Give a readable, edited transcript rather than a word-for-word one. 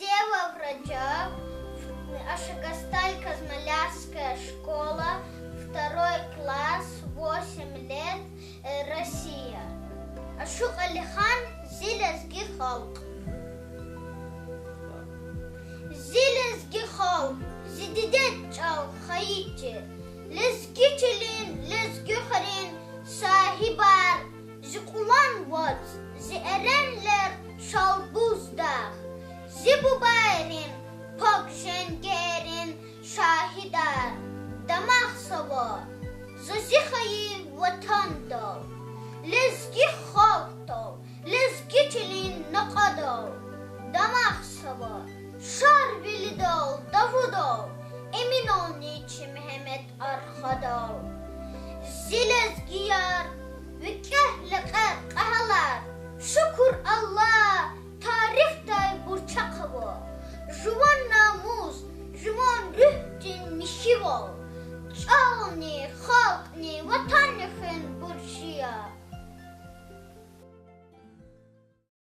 Дева врача, Ашакасталь-Казмалярская школа, 2 класс, 8 лет, Россия. Ашук Алихан, Зилезги халк. Зилезги халк, Зидидет чал хаити, Лезги челин, Лезги харин, Sahibар, Zikulan wat, Erenler şalbuzdağ, Zibubayrin, Pokjengerin, Şahidar, Damak sava, Zazihayı vatandav, Lezgi halktav, Lezgi çelin nakadav, Damak sava, Şarbelidav, Davudav, Emin ol niçi Mehmet arkadav, Zilezgiyar, ve kehle qahalar, şükür Allah,